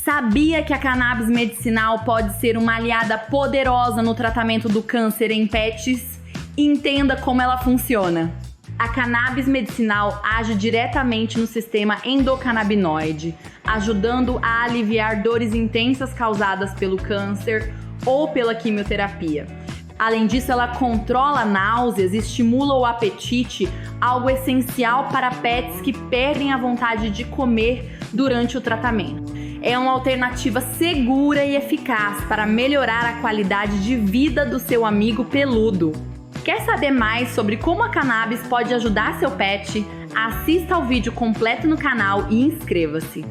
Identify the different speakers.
Speaker 1: Sabia que a cannabis medicinal pode ser uma aliada poderosa no tratamento do câncer em pets? Entenda como ela funciona. A cannabis medicinal age diretamente no sistema endocannabinoide, ajudando a aliviar dores intensas causadas pelo câncer ou pela quimioterapia. Além disso, ela controla náuseas e estimula o apetite, algo essencial para pets que perdem a vontade de comer durante o tratamento. É uma alternativa segura e eficaz para melhorar a qualidade de vida do seu amigo peludo. Quer saber mais sobre como a cannabis pode ajudar seu pet? Assista ao vídeo completo no canal e inscreva-se.